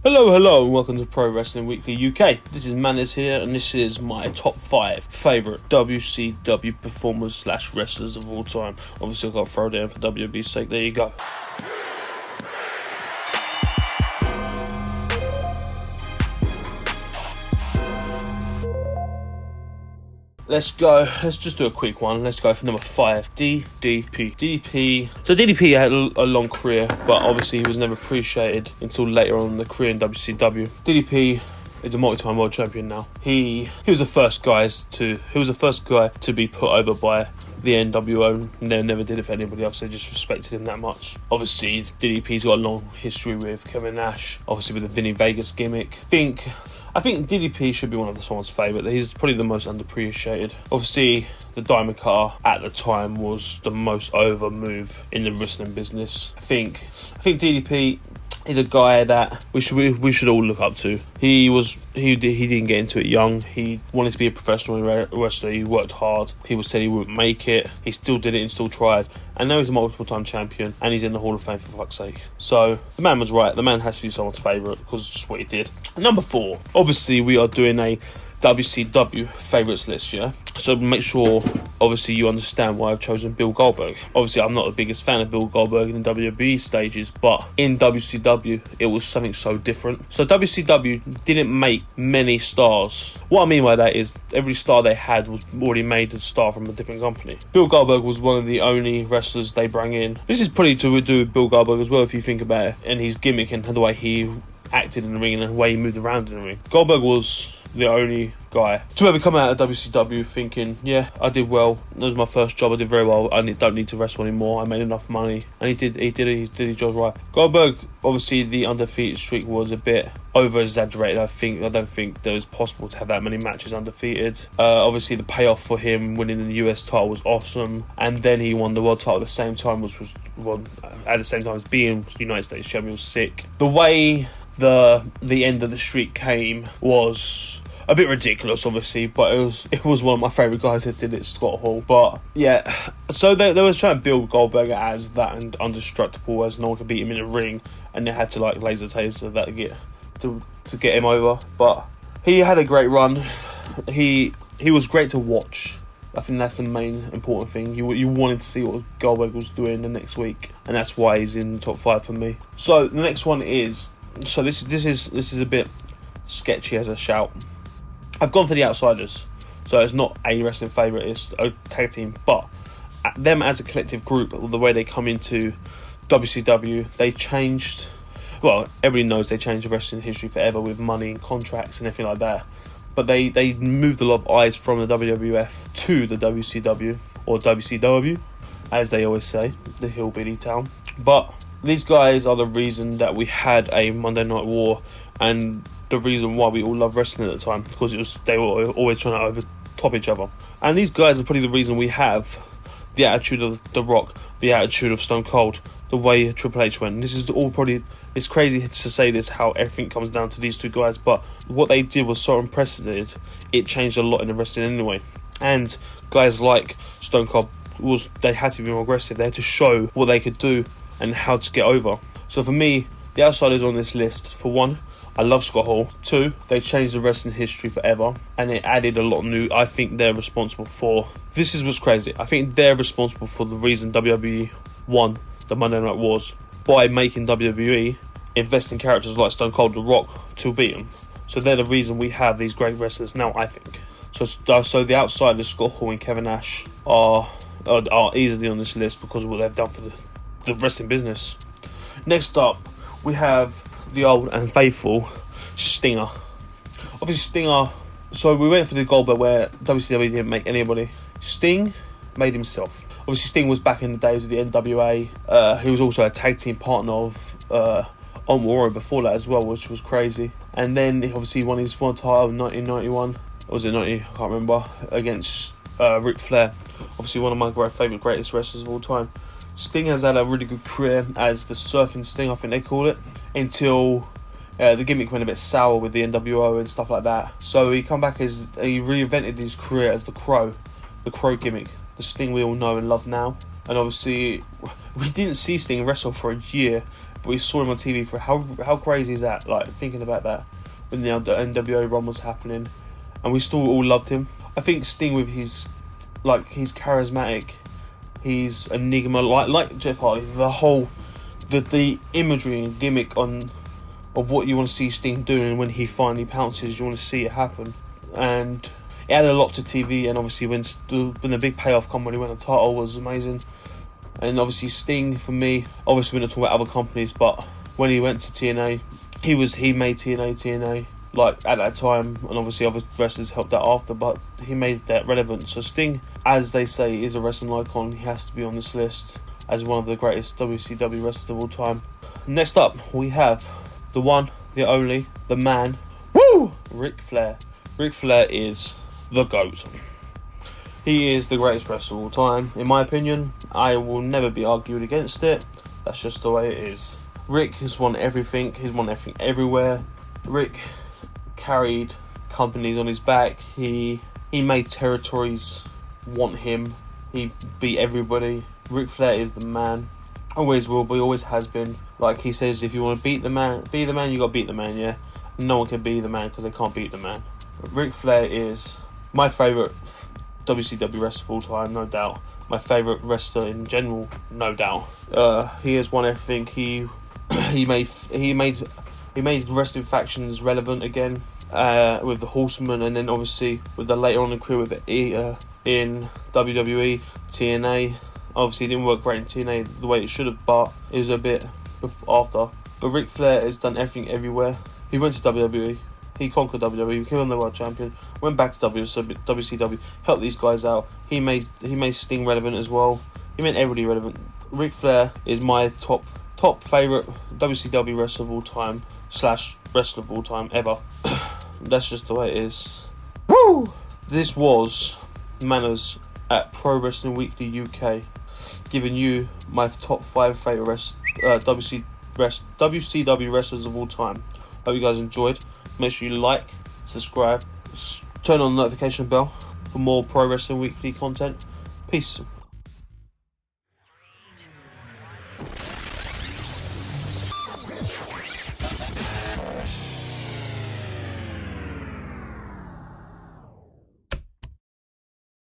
Hello, and welcome to Pro Wrestling Weekly UK. This is Manners here, and this is my top 5 favourite WCW performers / wrestlers of all time. Obviously, I've got to throw down for WWE's sake. There you go. Let's go. Let's just do a quick one. Let's go for number 5, DDP. So DDP had a long career, but obviously he was never appreciated until later on in the career in WCW. DDP is a multi-time world champion now. He was the first guy to be put over by the NWO, and they never did it for anybody else. They just respected him that much. Obviously, DDP's got a long history with Kevin Nash, obviously with the Vinny Vegas gimmick. I think DDP should be one of someone's favourite. He's probably the most underappreciated. Obviously, the Diamond Cutter at the time was the most over move in the wrestling business. I think DDP is a guy that we should all look up to. He didn't get into it young. He wanted to be a professional wrestler. He worked hard. People said he wouldn't make it. He still did it and still tried. And now he's a multiple-time champion, and he's in the Hall of Fame, for fuck's sake. So the man was right. The man has to be someone's favourite because it's just what he did. Number 4. Obviously, we are doing a WCW favourites list, yeah? So make sure, obviously, you understand why I've chosen Bill Goldberg. Obviously, I'm not the biggest fan of Bill Goldberg in the WWE stages, but in WCW, it was something so different. So WCW didn't make many stars. What I mean by that is every star they had was already made a star from a different company. Bill Goldberg was one of the only wrestlers they brought in. This is pretty to do with Bill Goldberg as well, if you think about it, and his gimmick and the way he acted in the ring and the way he moved around in the ring. Goldberg was the only guy to ever come out of WCW thinking, yeah, I did well. That was my first job. I did very well. I don't need to wrestle anymore. I made enough money, and he did his job right. Goldberg, obviously, the undefeated streak was a bit over exaggerated. I don't think it was possible to have that many matches undefeated. Obviously, the payoff for him winning the US title was awesome, and then he won the world title at the same time, at the same time as being United States champion, was sick. The way the end of the streak came was a bit ridiculous, obviously, but it was one of my favourite guys that did it, Scott Hall. But yeah, so they was trying to build Goldberg as that and indestructible, as no one could beat him in the ring, and they had to like laser taser that to get him over. But he had a great run. He was great to watch. I think that's the main important thing. You wanted to see what Goldberg was doing the next week, and that's why he's in the top 5 for me. So the next one is, so this is a bit sketchy as a shout. I've gone for the Outsiders, so it's not a wrestling favourite, it's a tag team, but them as a collective group, the way they come into WCW, they changed, well, everybody knows they changed the wrestling history forever with money and contracts and everything like that, but they moved a lot of eyes from the WWF to the WCW, or WCW, as they always say, the hillbilly town. But these guys are the reason that we had a Monday Night War, and the reason why we all love wrestling at the time, because they were always trying to overtop each other. And these guys are probably the reason we have the attitude of The Rock, the attitude of Stone Cold, the way Triple H went. This is all probably, it's crazy to say this, how everything comes down to these two guys, but what they did was so unprecedented, it changed a lot in the wrestling anyway. And guys like Stone Cold, they had to be more aggressive, they had to show what they could do and how to get over. So for me, the Outsiders on this list, for one, I love Scott Hall. 2, they changed the wrestling history forever, and it added a lot new. I think they're responsible for, this is what's crazy, I think they're responsible for the reason WWE won the Monday Night Wars, by making WWE invest in characters like Stone Cold, The Rock, to beat them. So they're the reason we have these great wrestlers now, I think. So the Outsiders, Scott Hall and Kevin Nash, are easily on this list because of what they've done for the wrestling business. Next up, we have the old and faithful Stinger. Obviously Stinger, so we went for the Goldberg where WCW didn't make anybody. Sting made himself. Obviously Sting was back in the days of the NWA. He was also a tag team partner of Warrior before that as well, which was crazy. And then he obviously won his one title in 1991. Or was it 90? I can't remember. Against Ric Flair. Obviously one of my greatest wrestlers of all time. Sting has had a really good career as the Surfing Sting, I think they call it, until the gimmick went a bit sour with the NWO and stuff like that. So he reinvented his career as the Crow gimmick, the Sting we all know and love now. And obviously, we didn't see Sting wrestle for a year but we saw him on TV for how crazy is that? Like, thinking about that when the NWO run was happening, and we still all loved him. I think Sting, with he's charismatic, he's enigma, like Jeff Hardy. The imagery and gimmick of what you want to see Sting doing, and when he finally pounces, you want to see it happen. And it added a lot to TV, and obviously when the big payoff come when he won the title was amazing. And obviously Sting, for me, obviously we're not talking about other companies, but when he went to TNA, he made TNA like at that time, and obviously other wrestlers helped out after, but he made that relevant. So Sting, as they say, is a wrestling icon. He has to be on this list as one of the greatest WCW wrestlers of all time. Next up, we have the one, the only, the man, Ric Flair. Ric Flair is the GOAT. He is the greatest wrestler of all time, in my opinion. I will never be argued against it. That's just the way it is. Rick has won everything. He's won everything everywhere. Rick carried companies on his back. He made territories want him. He beat everybody. Ric Flair is the man. Always will be, always has been. Like he says, if you want to be the man, you got to beat the man, yeah? No one can be the man because they can't beat the man. Ric Flair is my favourite WCW wrestler of all time, no doubt. My favourite wrestler in general, no doubt. He has won everything. He made wrestling factions relevant again, with the Horsemen, and then obviously with the later on in career with in WWE, TNA. Obviously, it didn't work great in TNA the way it should have, but it was a bit after. But Ric Flair has done everything everywhere. He went to WWE. He conquered WWE, became the world champion, went back to WCW, helped these guys out. He made Sting relevant as well. He made everybody relevant. Ric Flair is my top favourite WCW wrestler of all time / wrestler of all time ever. That's just the way it is. Woo! This was Manners at Pro Wrestling Weekly UK, giving you my top 5 favourite WCW wrestlers of all time. Hope you guys enjoyed. Make sure you like, subscribe, turn on the notification bell for more Pro Wrestling Weekly content. Peace.